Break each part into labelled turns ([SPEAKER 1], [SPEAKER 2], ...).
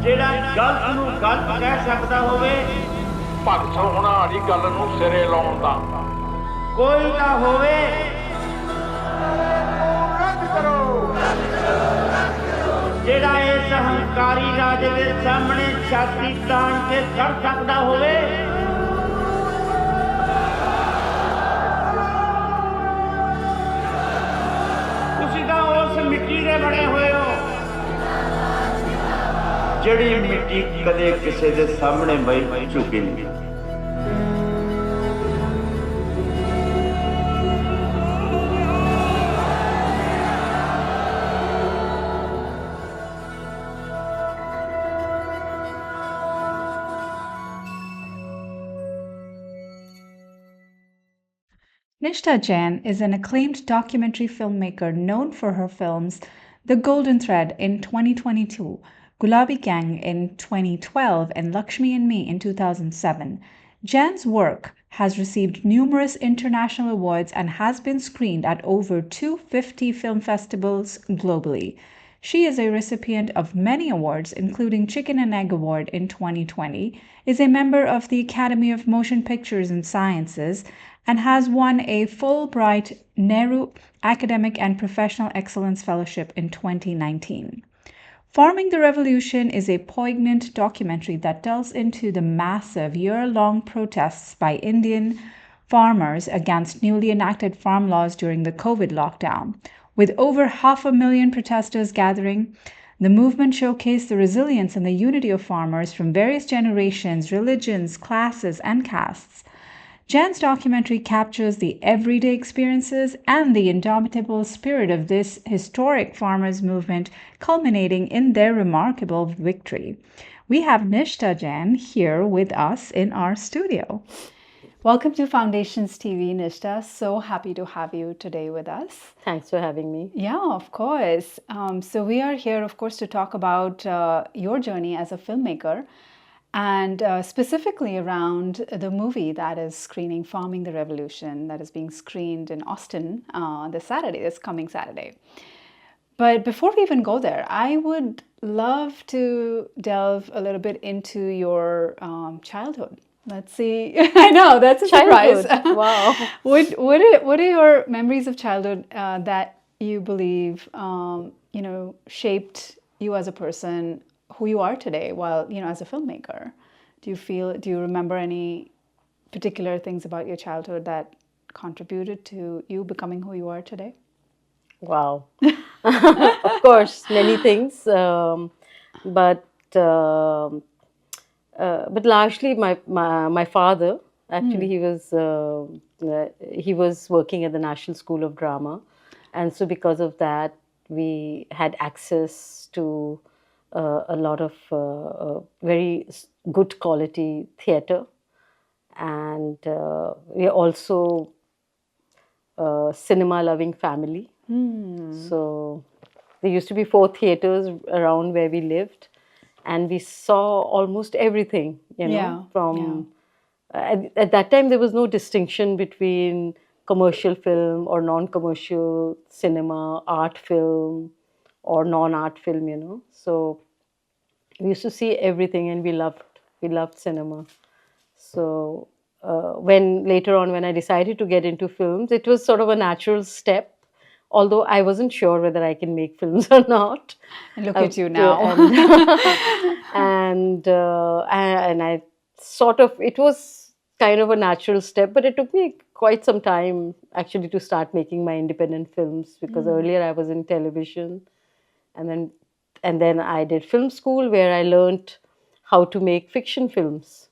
[SPEAKER 1] ਜਿਹੜਾ ਗਲਤ ਨੂੰ ਗਲਤ ਕਹਿ ਸਕਦਾ ਹੋਵੇ,
[SPEAKER 2] ਭਗਤ ਹੋਣਾ ਵਾਲੀ ਗੱਲ ਨੂੰ ਸਿਰੇ ਲਾਉਣ ਦਾ
[SPEAKER 1] ਕੋਈ ਨਾ ਹੋਵੇ। ਜਿਹੜਾ ਇਸ ਹੰਕਾਰੀ ਰਾਜੇ ਦੇ ਸਾਹਮਣੇ ਛਾਤੀ ਤਾਣ ਕੇ ਖੜ ਸਕਦਾ ਹੋਵੇ, ਤੁਸੀਂ ਤਾਂ ਉਸ ਮਿੱਟੀ ਦੇ ਬਣੇ ਹੋਏ ਹੋ ਜਿਹੜੀ ਮਿੱਟੀ ਕਦੇ ਕਿਸੇ ਦੇ ਸਾਹਮਣੇ ਬਈ ਝੁਕੀ ਨਹੀਂ।
[SPEAKER 3] Nishtha Jain is an acclaimed documentary filmmaker known for her films The Golden Thread in 2022, Gulabi Gang in 2012, and Lakshmi and Me in 2007. Jain's work has received numerous international awards and has been screened at over 250 film festivals globally. She is a recipient of many awards, including Chicken and Egg Award in 2020, is a member of the Academy of Motion Pictures and Sciences, and has won a Fulbright Nehru Academic and Professional Excellence Fellowship in 2019. Forming the Revolution is a poignant documentary that delves into the massive year-long protests by Indian farmers against newly enacted farm laws during the COVID lockdown. With over 500,000 protesters gathering, the movement showcased the resilience and the unity of farmers from various generations, religions, classes, and castes. Jain's documentary captures the everyday experiences and the indomitable spirit of this historic farmers' movement, culminating in their remarkable victory. We have Nishtha Jain here with us in our studio. Welcome to Foundations TV, Nishtha. So happy to have you today with us.
[SPEAKER 4] Thanks for having me.
[SPEAKER 3] Yeah, of course. So we are here, of course, to talk about your journey as a filmmaker, and specifically around the movie that is screening, Farming the Revolution, that is being screened in Austin this coming Saturday. But before we even go there, I would love to delve a little bit into your childhood. Let's see. I know, that's a surprise.
[SPEAKER 4] Wow.
[SPEAKER 3] What are your memories of childhood that you believe, shaped you as a person, who you are today, while, as a filmmaker? Do you remember any particular things about your childhood that contributed to you becoming who you are today?
[SPEAKER 4] Wow. Of course, many things. But largely my father, actually, he was working at the National School of Drama. And so because of that, we had access to a lot of very good quality theatre, and we are also cinema loving family. So there used to be 4 theatres around where we lived, and we saw almost everything, at that time there was no distinction between commercial film or non-commercial cinema, art film or non-art film, So we used to see everything, and we loved cinema. So when later on, when I decided to get into films, it was sort of a natural step, although I wasn't sure whether I can make films or not.
[SPEAKER 3] And look at you now.
[SPEAKER 4] And I sort of, it was kind of a natural step, but it took me quite some time actually to start making my independent films, because earlier I was in television, and then I did film school where I learned how to make fiction films.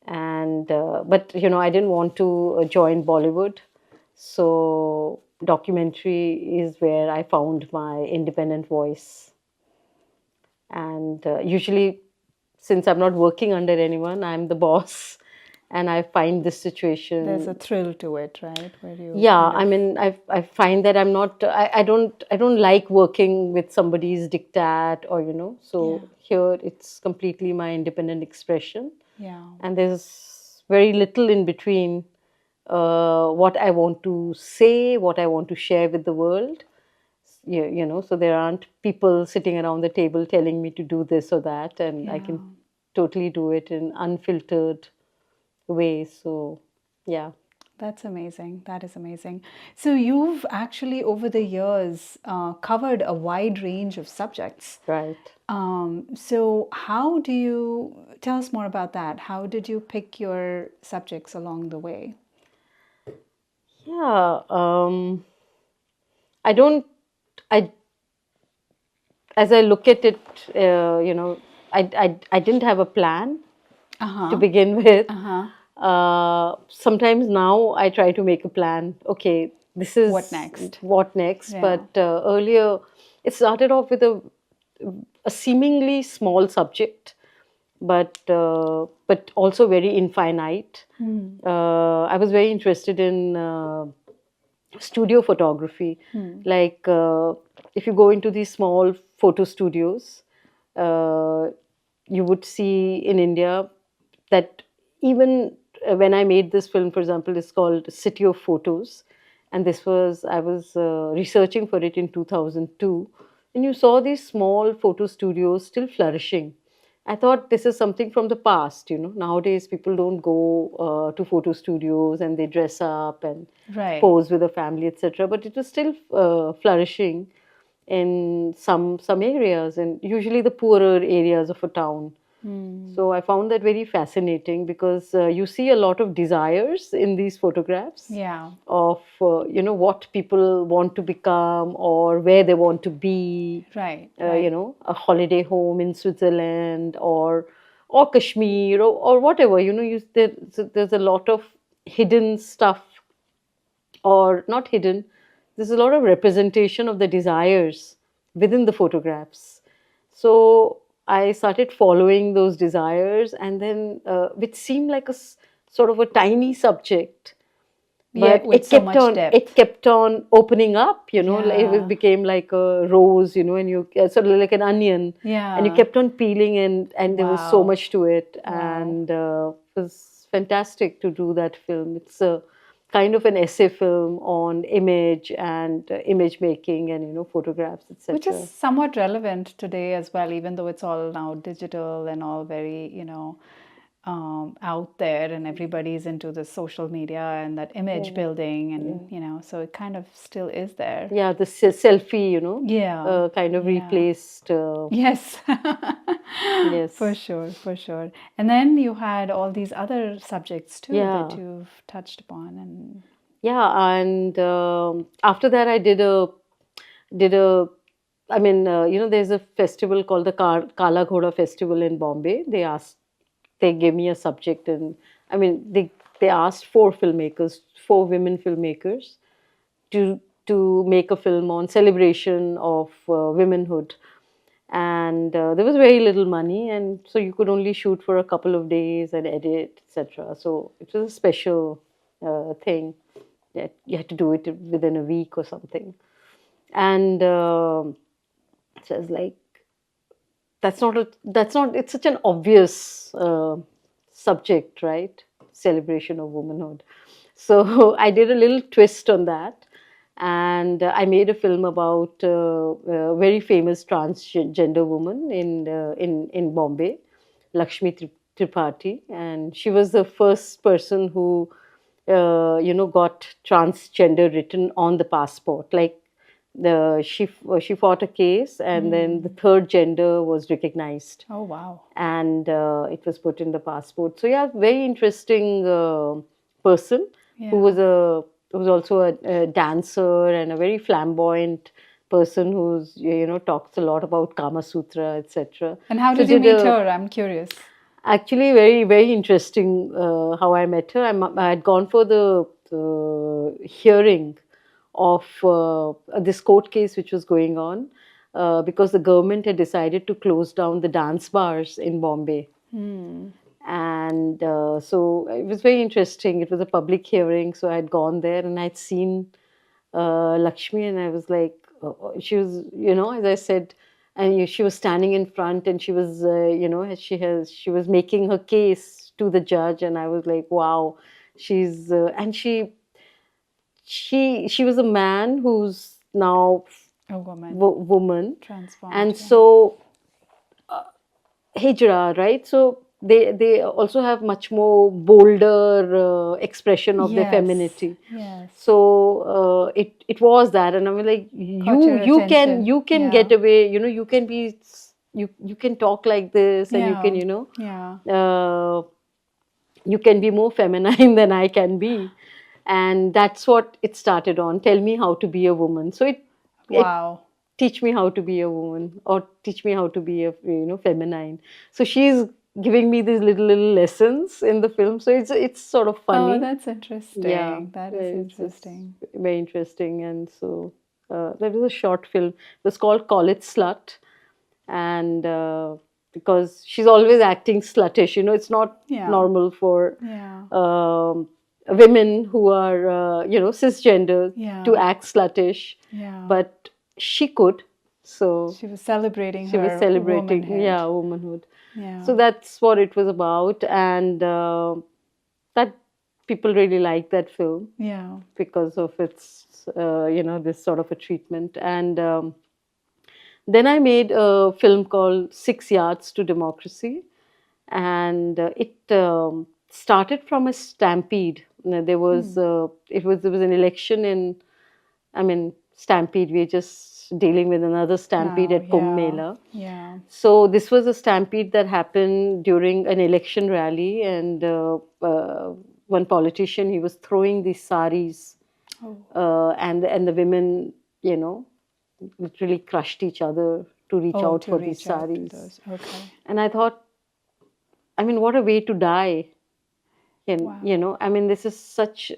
[SPEAKER 4] And but I didn't want to join Bollywood, so documentary is where I found my independent voice. And usually, since I'm not working under anyone, I'm the boss. And I find this situation...
[SPEAKER 3] There's a thrill to it, right? Where you
[SPEAKER 4] I mean, I find that I'm not... I don't like working with somebody's diktat or, So here, it's completely my independent expression.
[SPEAKER 3] Yeah.
[SPEAKER 4] And there's very little in between what I want to say, what I want to share with the world. so there aren't people sitting around the table telling me to do this or that, and I
[SPEAKER 3] Yeah.
[SPEAKER 4] can totally do it in unfiltered way. So, yeah.
[SPEAKER 3] That's amazing. That is amazing. So you've actually, over the years, covered a wide range of subjects.
[SPEAKER 4] Right.
[SPEAKER 3] So how do you tell us more about that? How did you pick your subjects along the way?
[SPEAKER 4] Yeah. I don't, I, as I look at it, I didn't have a plan to begin with. Sometimes now I try to make a plan. Okay, this is
[SPEAKER 3] What next?
[SPEAKER 4] What next?
[SPEAKER 3] Yeah.
[SPEAKER 4] But earlier, it started off with a seemingly small subject, but also very infinite. I was very interested in studio photography. Like if you go into these small photo studios, uh, you would see in India that even when I made this film, for example, it's called City of Photos, and I was researching for it in 2002, and you saw these small photo studios still flourishing. I thought this is something from the past. Nowadays people don't go to photo studios and they dress up and
[SPEAKER 3] Right.
[SPEAKER 4] pose with a family, etc. But it was still flourishing in some areas, and usually the poorer areas of a town. So I found that very fascinating because you see a lot of desires in these photographs
[SPEAKER 3] Yeah.
[SPEAKER 4] of what people want to become or where they want to be.
[SPEAKER 3] Right.
[SPEAKER 4] A holiday home in Switzerland or Kashmir or whatever. There's a lot of hidden stuff, or not hidden. There's a lot of representation of the desires within the photographs. So I started following those desires, and then which seemed like sort of a tiny subject,
[SPEAKER 3] Yeah,
[SPEAKER 4] but
[SPEAKER 3] with so much depth.
[SPEAKER 4] it kept on opening up.
[SPEAKER 3] Yeah.
[SPEAKER 4] It became like a rose, and you sort of like an onion,
[SPEAKER 3] Yeah.
[SPEAKER 4] and you kept on peeling, and there was so
[SPEAKER 3] Wow.
[SPEAKER 4] much to it,
[SPEAKER 3] Wow.
[SPEAKER 4] and it was fantastic to do that film. It's a kind of an essay film on image and image making and photographs, etc.
[SPEAKER 3] Which is somewhat relevant today as well, even though it's all now digital and all very, out there, and everybody's into the social media and that image building, and so it kind of still is there.
[SPEAKER 4] Yeah, the selfie,
[SPEAKER 3] Yeah.
[SPEAKER 4] kind of
[SPEAKER 3] Yeah.
[SPEAKER 4] replaced.
[SPEAKER 3] Yes.
[SPEAKER 4] Yes.
[SPEAKER 3] For sure, for sure. And then you had all these other subjects too
[SPEAKER 4] Yeah.
[SPEAKER 3] that you've touched upon, and
[SPEAKER 4] Yeah, and after that, I did a. I mean, there's a festival called the Kala Ghoda Festival in Bombay. They gave me a subject, and I mean, they asked four women filmmakers, to make a film on celebration of womenhood, and there was very little money, and so you could only shoot for a couple of days and edit, etc. So it was a special thing. You had to do it within a week or something, and so I was like, that's not it's such an obvious subject, right? Celebration of womanhood. So I did a little twist on that, and I made a film about a very famous transgender woman in Bombay, Lakshmi Tripathi, and she was the first person who got transgender written on the passport. Like she fought a case, and then the third gender was recognized,
[SPEAKER 3] oh wow.
[SPEAKER 4] and it was put in the passport. So yeah, very interesting person who
[SPEAKER 3] Yeah.
[SPEAKER 4] was also a dancer and a very flamboyant person who's talks a lot about Kama Sutra, etc.
[SPEAKER 3] And how
[SPEAKER 4] So
[SPEAKER 3] did you meet
[SPEAKER 4] a-
[SPEAKER 3] her? I'm curious.
[SPEAKER 4] Actually, very, very interesting how I met her. I had gone for the hearing of this court case which was going on because the government had decided to close down the dance bars in Bombay. And so it was very interesting. It was a public hearing, so I had gone there and I'd seen Lakshmi, and I was like, she was, as I said, and she was standing in front, and she was, she was making her case to the judge, and I was like, wow, and she was a man who's now
[SPEAKER 3] A woman.
[SPEAKER 4] woman.
[SPEAKER 3] Transformed.
[SPEAKER 4] And
[SPEAKER 3] yeah.
[SPEAKER 4] so hijra, right? So they also have much more bolder expression of their
[SPEAKER 3] Yes.
[SPEAKER 4] femininity.
[SPEAKER 3] Yes.
[SPEAKER 4] So it was that, and I mean, like,
[SPEAKER 3] Caught your attention.
[SPEAKER 4] you can
[SPEAKER 3] Yeah.
[SPEAKER 4] get away, you know, you can be, you can talk like this, and you can, you know,
[SPEAKER 3] Yeah.
[SPEAKER 4] you can be more feminine than I can be. And that's what it started on. Tell me how to be a woman. So it
[SPEAKER 3] Wow.
[SPEAKER 4] teach me how to be a woman, or teach me how to be a, you know, feminine. So she's giving me these little lessons in the film. So it's sort of funny.
[SPEAKER 3] Oh, that's interesting.
[SPEAKER 4] Yeah,
[SPEAKER 3] That is
[SPEAKER 4] it's
[SPEAKER 3] interesting.
[SPEAKER 4] very interesting. And so that was a short film. It was called Call It Slut. And because she's always acting sluttish, you know, it's not
[SPEAKER 3] Yeah.
[SPEAKER 4] normal for
[SPEAKER 3] Yeah.
[SPEAKER 4] women who are, you know, cisgender
[SPEAKER 3] Yeah.
[SPEAKER 4] to act sluttish.
[SPEAKER 3] Yeah.
[SPEAKER 4] But she could. So
[SPEAKER 3] She was celebrating
[SPEAKER 4] she
[SPEAKER 3] her
[SPEAKER 4] was celebrating,
[SPEAKER 3] womanhood.
[SPEAKER 4] yeah, womanhood.
[SPEAKER 3] Yeah.
[SPEAKER 4] So that's what it was about. And that people really liked that film
[SPEAKER 3] Yeah.
[SPEAKER 4] because of its, you know, this sort of a treatment. And then I made a film called 6 Yards to Democracy. And it started from a stampede. There was, there was an election in, I mean, stampede, we're just dealing with another stampede
[SPEAKER 3] Now,
[SPEAKER 4] at Kumbh
[SPEAKER 3] yeah.
[SPEAKER 4] Mela.
[SPEAKER 3] Yeah.
[SPEAKER 4] So this was a stampede that happened during an election rally, and one politician, he was throwing these saris, and the women, you know, literally crushed each other to reach
[SPEAKER 3] Oh,
[SPEAKER 4] out
[SPEAKER 3] to
[SPEAKER 4] for these
[SPEAKER 3] reach out to
[SPEAKER 4] saris.
[SPEAKER 3] those. Okay.
[SPEAKER 4] And I thought, I mean, what a way to die. And,
[SPEAKER 3] Wow.
[SPEAKER 4] you know, I mean, this is such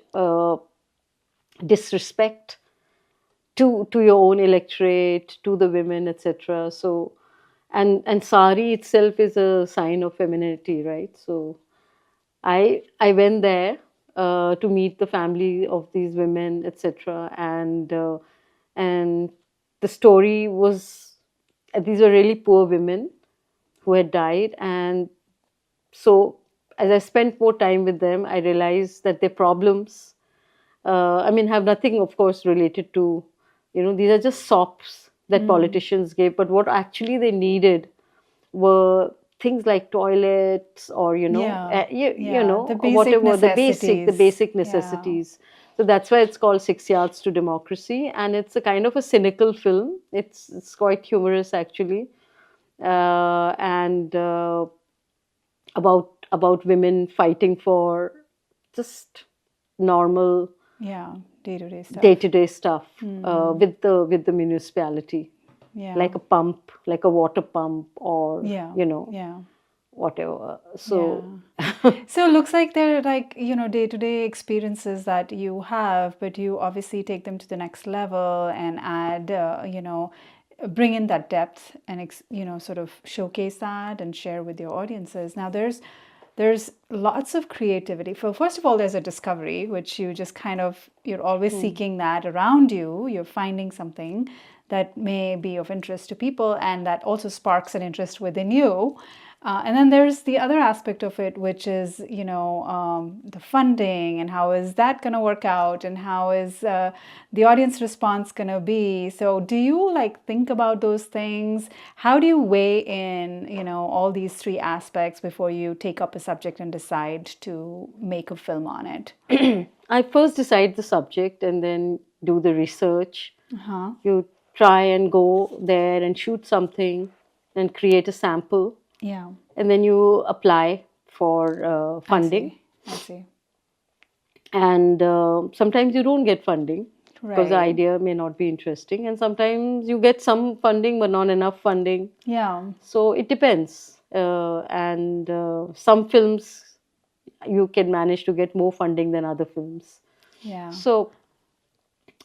[SPEAKER 4] disrespect to your own electorate, to the women, etc. So, and sari itself is a sign of femininity, right? So, I went there to meet the family of these women, etc. And the story was, these were really poor women who had died. And so as I spent more time with them, I realized that their problems, I mean, have nothing, of course, related to, you know, these are just sops that politicians gave. But what actually they needed were things like toilets, or, you know,
[SPEAKER 3] Yeah.
[SPEAKER 4] you know,
[SPEAKER 3] The
[SPEAKER 4] or
[SPEAKER 3] basic
[SPEAKER 4] whatever, the
[SPEAKER 3] necessities.
[SPEAKER 4] basic
[SPEAKER 3] Yeah.
[SPEAKER 4] necessities. So that's why it's called 6 Yards to Democracy. And it's a kind of a cynical film. It's quite humorous, actually. And about women fighting for just normal
[SPEAKER 3] Yeah. Day-to-day stuff.
[SPEAKER 4] day-to-day stuff with the municipality,
[SPEAKER 3] Yeah.
[SPEAKER 4] like a pump, like a water pump, or,
[SPEAKER 3] Yeah.
[SPEAKER 4] you know,
[SPEAKER 3] Yeah.
[SPEAKER 4] whatever. So
[SPEAKER 3] So it looks like they're like, you know, day-to-day experiences that you have, but you obviously take them to the next level and add, you know, bring in that depth and, you know, sort of showcase that and share with your audiences. Now, there's lots of creativity. First of all, there's a discovery, which you just kind of, you're always seeking that around you. You're finding something that may be of interest to people, and that also sparks an interest within you. And then there's the other aspect of it, which is, you know, the funding, and how is that going to work out, and how is the audience response going to be. So do you like think about those things? How do you weigh in, you know, all these three aspects before you take up a subject and decide to make a film on it?
[SPEAKER 4] I first decide the subject and then do the research.
[SPEAKER 3] Uh-huh.
[SPEAKER 4] You try and go there and shoot something and create a sample.
[SPEAKER 3] Yeah.
[SPEAKER 4] And then you apply for funding.
[SPEAKER 3] I see.
[SPEAKER 4] And sometimes you don't get funding because the
[SPEAKER 3] Right.
[SPEAKER 4] idea may not be interesting. And sometimes you get some funding but not enough funding.
[SPEAKER 3] Yeah.
[SPEAKER 4] So it depends. And some films you can manage to get more funding than other films.
[SPEAKER 3] Yeah.
[SPEAKER 4] So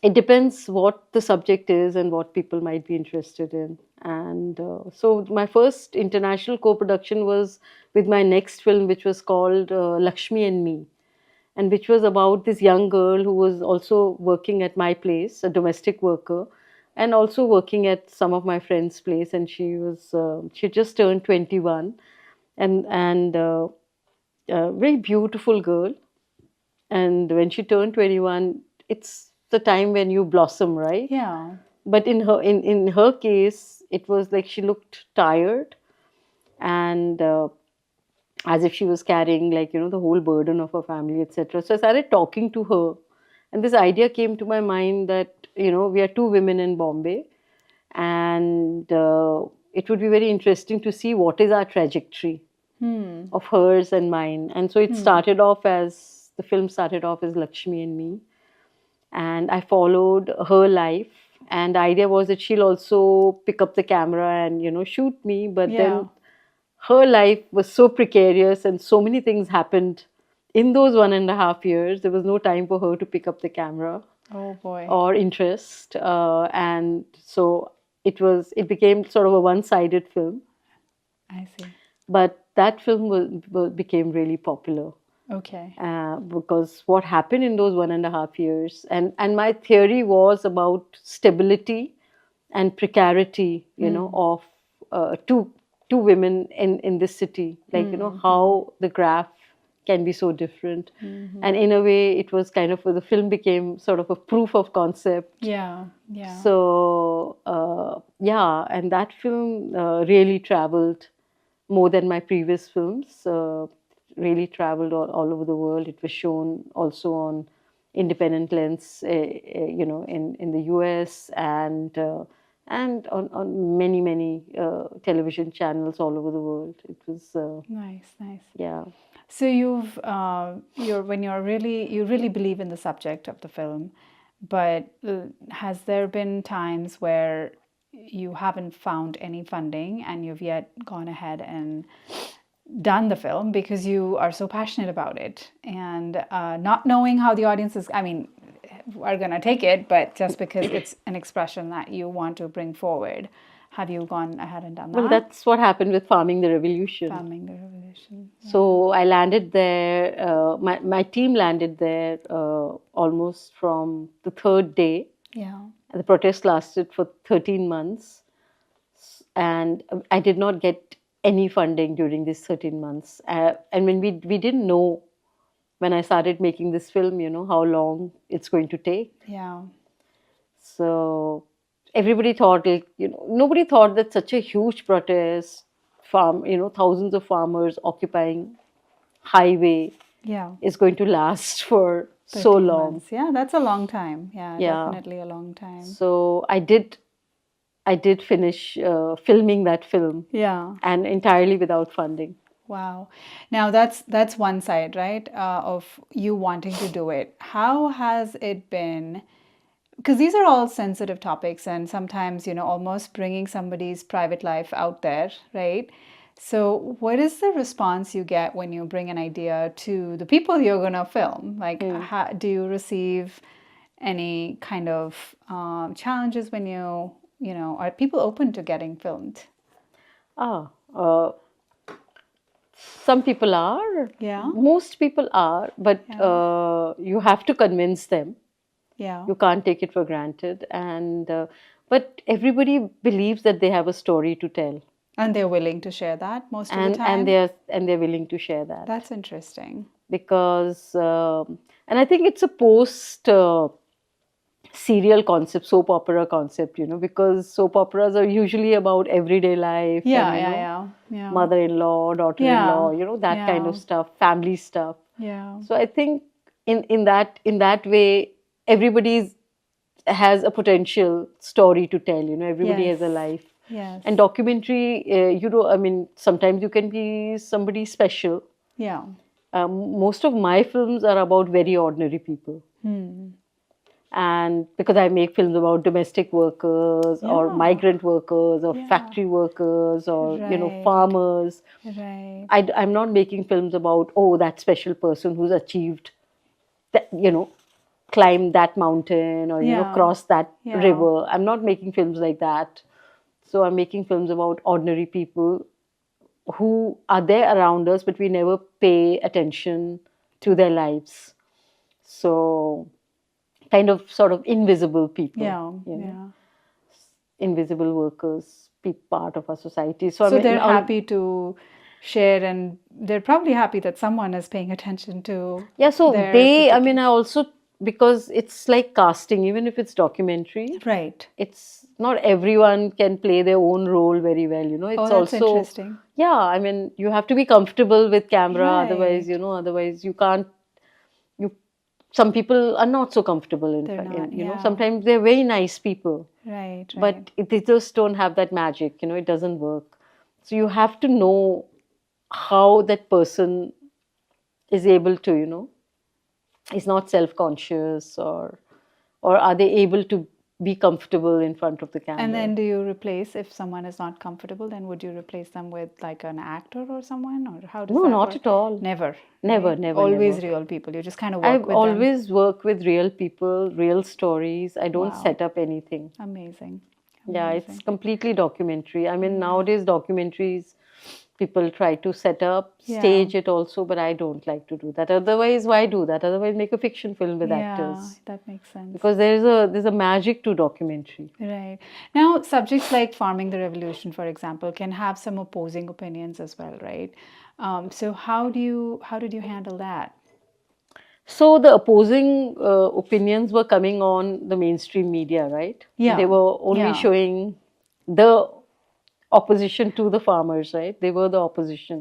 [SPEAKER 4] it depends what the subject is and what people might be interested in. And so my first international co-production was with my next film, which was called Lakshmi and Me, and which was about this young girl who was also working at my place, a domestic worker, and also working at some of my friends' place. And she just turned 21, and a very beautiful girl. And when she turned 21, it's the time when you blossom, right?
[SPEAKER 3] Yeah.
[SPEAKER 4] But in her case, it was like she looked tired, and as if she was carrying, like, the whole burden of her family, etc. So I started talking to her, and this idea came to my mind that, we are two women in Bombay, and it would be very interesting to see what is our trajectory of hers and mine. And so the film started off as Lakshmi and Me, and I followed her life. And the idea was that she'll also pick up the camera and, shoot me. But then her life was so precarious and so many things happened in those 1.5 years. There was no time for her to pick up the camera.
[SPEAKER 3] Oh boy.
[SPEAKER 4] Or interest. And so it became sort of a one-sided film.
[SPEAKER 3] I see.
[SPEAKER 4] But that film became really popular.
[SPEAKER 3] Okay.
[SPEAKER 4] Because what happened in those 1.5 years, and my theory was about stability and precarity, of two women in this city, like, how the graph can be so different. And in a way, it was kind of, the film became sort of a proof of concept.
[SPEAKER 3] Yeah.
[SPEAKER 4] So and that film really traveled more than my previous films. Really traveled all over the world. It was shown also on independent lens, in the US, and on many television channels all over the world. It was
[SPEAKER 3] Nice.
[SPEAKER 4] yeah.
[SPEAKER 3] So you really believe in the subject of the film, but has there been times where you haven't found any funding and you've yet gone ahead and done the film because you are so passionate about it, and not knowing how the audience are going to take it, but just because it's an expression that you want to bring forward, have you gone ahead and done that?
[SPEAKER 4] Well, that's what happened with Farming the Revolution.
[SPEAKER 3] Yeah.
[SPEAKER 4] So I landed there, my team landed there almost from the third day.
[SPEAKER 3] Yeah.
[SPEAKER 4] The protest lasted for 13 months, and I did not get any funding during these 13 months. And when we didn't know, when I started making this film, how long it's going to take.
[SPEAKER 3] Yeah.
[SPEAKER 4] So everybody thought, nobody thought that such a huge protest, thousands of farmers occupying highway is going to last for so long.
[SPEAKER 3] Months. Yeah, that's a long time. Yeah, definitely a long time.
[SPEAKER 4] So I did finish filming that film.
[SPEAKER 3] Yeah.
[SPEAKER 4] And entirely without funding.
[SPEAKER 3] Wow. Now that's one side, right? Of you wanting to do it. How has it been? Because these are all sensitive topics, and sometimes, almost bringing somebody's private life out there, right? So what is the response you get when you bring an idea to the people you're going to film? Like, do you receive any kind of challenges when are people open to getting filmed?
[SPEAKER 4] Some people are.
[SPEAKER 3] Yeah.
[SPEAKER 4] Most people are, but you have to convince them.
[SPEAKER 3] Yeah.
[SPEAKER 4] You can't take it for granted, and but everybody believes that they have a story to tell,
[SPEAKER 3] and they're willing to share that most of the time.
[SPEAKER 4] And they're willing to share that.
[SPEAKER 3] That's interesting.
[SPEAKER 4] Because and I think it's a post serial concept, soap opera concept, because soap operas are usually about everyday life.
[SPEAKER 3] Yeah.
[SPEAKER 4] Mother-in-law, daughter-in-law, that kind of stuff, family stuff.
[SPEAKER 3] Yeah.
[SPEAKER 4] So I think in that way, everybody has a potential story to tell. Everybody has a life.
[SPEAKER 3] Yes.
[SPEAKER 4] And documentary, sometimes you can be somebody special.
[SPEAKER 3] Yeah.
[SPEAKER 4] Most of my films are about very ordinary people. And because I make films about domestic workers or migrant workers or factory workers or, farmers.
[SPEAKER 3] Right.
[SPEAKER 4] I'm not making films about, that special person who's achieved, that, climbed that mountain or, crossed that river. I'm not making films like that. So I'm making films about ordinary people who are there around us, but we never pay attention to their lives. So kind of sort of invisible people. Invisible workers, part of our society. So
[SPEAKER 3] they're happy to share, and they're probably happy that someone is paying attention to.
[SPEAKER 4] Yeah, so I also because it's like casting, even if it's documentary.
[SPEAKER 3] Right.
[SPEAKER 4] It's not everyone can play their own role very well, you know. It's
[SPEAKER 3] Oh, that's
[SPEAKER 4] also,
[SPEAKER 3] interesting.
[SPEAKER 4] yeah, I mean, you have to be comfortable with camera, otherwise,
[SPEAKER 3] Right.
[SPEAKER 4] you know, otherwise you can't, you, some people are not so comfortable in,
[SPEAKER 3] They're not,
[SPEAKER 4] you know,
[SPEAKER 3] yeah.
[SPEAKER 4] sometimes they're very nice people,
[SPEAKER 3] Right, right.
[SPEAKER 4] but they just don't have that magic, you know, it doesn't work. So you have to know how that person is able to, you know, is not self-conscious, or are they able to be comfortable in front of the camera.
[SPEAKER 3] And then do you replace, if someone is not comfortable, then would you replace them with like an actor or someone, or how does
[SPEAKER 4] No,
[SPEAKER 3] that
[SPEAKER 4] not
[SPEAKER 3] work?
[SPEAKER 4] at all.
[SPEAKER 3] Never.
[SPEAKER 4] Never,
[SPEAKER 3] right?
[SPEAKER 4] never,
[SPEAKER 3] Always
[SPEAKER 4] never.
[SPEAKER 3] real people. You just kind of work
[SPEAKER 4] I've
[SPEAKER 3] with them.
[SPEAKER 4] always worked with real people, real stories. I don't
[SPEAKER 3] Wow.
[SPEAKER 4] set up anything.
[SPEAKER 3] Amazing.
[SPEAKER 4] Yeah, it's completely documentary. I mean, nowadays documentaries, people try to set up,
[SPEAKER 3] Yeah.
[SPEAKER 4] stage it also, but I don't like to do that. Otherwise, why do that? Otherwise, make a fiction film with actors.
[SPEAKER 3] Yeah, that makes sense.
[SPEAKER 4] Because there's a magic to documentary.
[SPEAKER 3] Right. Now, subjects like farming the revolution, for example, can have some opposing opinions as well, right? So how did you handle that?
[SPEAKER 4] So the opposing opinions were coming on the mainstream media, right?
[SPEAKER 3] Yeah.
[SPEAKER 4] They were only
[SPEAKER 3] Yeah.
[SPEAKER 4] showing the opposition to the farmers, right? They were the opposition.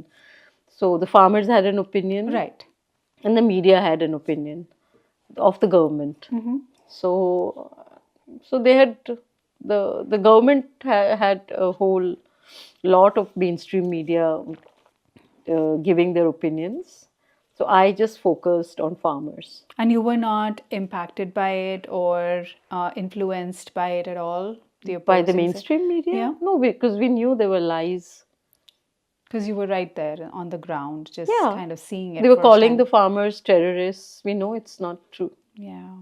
[SPEAKER 4] So the farmers had an opinion,
[SPEAKER 3] Right.
[SPEAKER 4] and the media had an opinion of the government. So, so they had the government had a whole lot of mainstream media giving their opinions. So I just focused on farmers.
[SPEAKER 3] And you were not impacted by it or influenced by it at all?
[SPEAKER 4] By the mainstream media?
[SPEAKER 3] Yeah.
[SPEAKER 4] No, because we knew there were lies.
[SPEAKER 3] Because you were right there on the ground, just
[SPEAKER 4] Yeah.
[SPEAKER 3] kind of seeing it.
[SPEAKER 4] They were calling the
[SPEAKER 3] firsthand.
[SPEAKER 4] farmers terrorists. We know it's not true.
[SPEAKER 3] Yeah.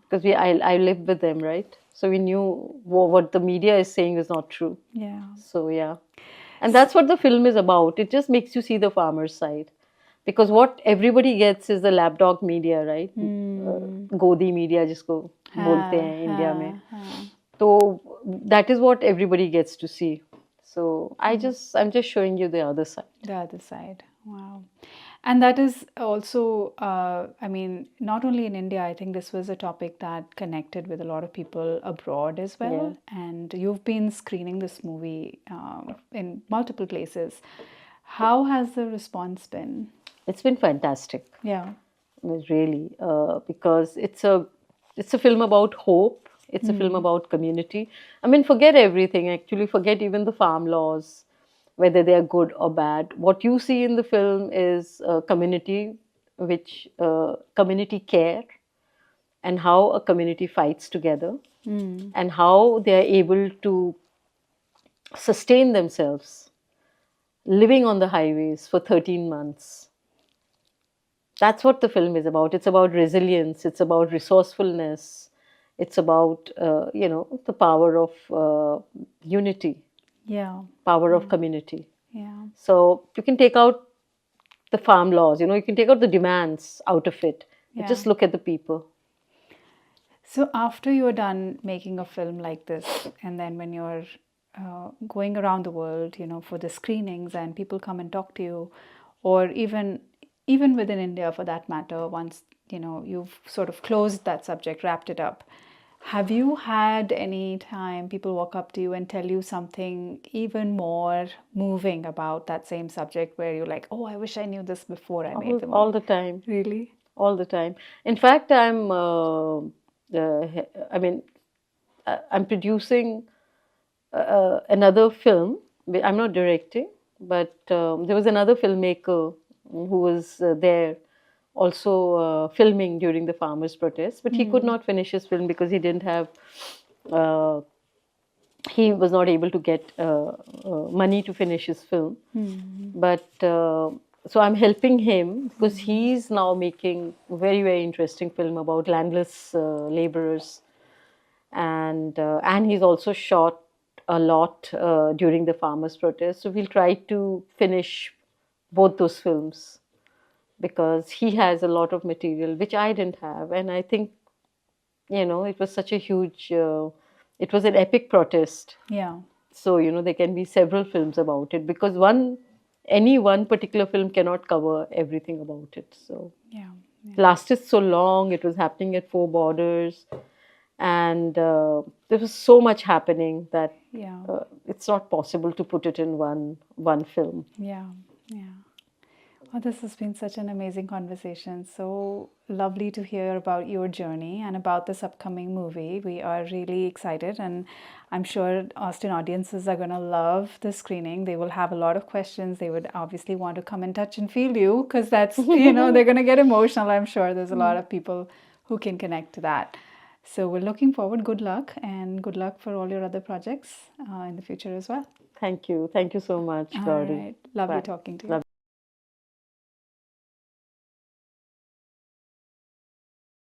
[SPEAKER 4] Because I lived with them, right? So we knew what the media is saying is not true.
[SPEAKER 3] Yeah.
[SPEAKER 4] So yeah. And that's what the film is about. It just makes you see the farmer's side. Because what everybody gets is the lapdog media, right? Godi media जिसको बोलते हैं India में. So that is what everybody gets to see. So I'm just showing you the other side.
[SPEAKER 3] The other side. Wow. And that is also, I mean, not only in India, I think this was a topic that connected with a lot of people abroad as well. And you've been screening this movie in multiple places. How has the response been?
[SPEAKER 4] It's been fantastic.
[SPEAKER 3] Yeah.
[SPEAKER 4] Really, because it's a film about hope. It's a film about community. I mean, forget everything. Actually, forget even the farm laws, whether they are good or bad. What you see in the film is a community, community care, and how a community fights together, and how they are able to sustain themselves, living on the highways for 13 months. That's what the film is about. It's about resilience. It's about resourcefulness. It's about, the power of unity,
[SPEAKER 3] Yeah.
[SPEAKER 4] power of community.
[SPEAKER 3] Yeah.
[SPEAKER 4] So you can take out the farm laws, you can take out the demands out of it. But just look at the people.
[SPEAKER 3] So after you're done making a film like this, and then when you're going around the world, for the screenings, and people come and talk to you, or even within India for that matter, once you've sort of closed that subject, wrapped it up, have you had any time people walk up to you and tell you something even more moving about that same subject, where you're like, oh, I wish I knew this before I made the movie?
[SPEAKER 4] All the time.
[SPEAKER 3] Really?
[SPEAKER 4] All the time. In fact, I'm producing another film. I'm not directing, but there was another filmmaker who was there also filming during the farmers' protest, but he could not finish his film because he didn't have, he was not able to get money to finish his film. But so I'm helping him because he's now making a very, very interesting film about landless laborers, and he's also shot a lot during the farmers' protest. So we'll try to finish both those films, because he has a lot of material which I didn't have. And I think, it was such a huge, it was an epic protest.
[SPEAKER 3] Yeah.
[SPEAKER 4] So, there can be several films about it, because any one particular film cannot cover everything about it. So,
[SPEAKER 3] Yeah,
[SPEAKER 4] It lasted so long. It was happening at four borders, and there was so much happening that
[SPEAKER 3] Yeah.
[SPEAKER 4] it's not possible to put it in one film.
[SPEAKER 3] Yeah. Yeah. Well, this has been such an amazing conversation. So lovely to hear about your journey and about this upcoming movie. We are really excited, and I'm sure Austin audiences are going to love the screening. They will have a lot of questions. They would obviously want to come and touch and feel you, because that's, they're going to get emotional. I'm sure there's a lot of people who can connect to that. So we're looking forward. Good luck, and good luck for all your other projects in the future as well.
[SPEAKER 4] Thank you. Thank you so much,
[SPEAKER 3] All
[SPEAKER 4] Gauri.
[SPEAKER 3] right. Lovely
[SPEAKER 4] Bye.
[SPEAKER 3] talking to you.
[SPEAKER 4] Love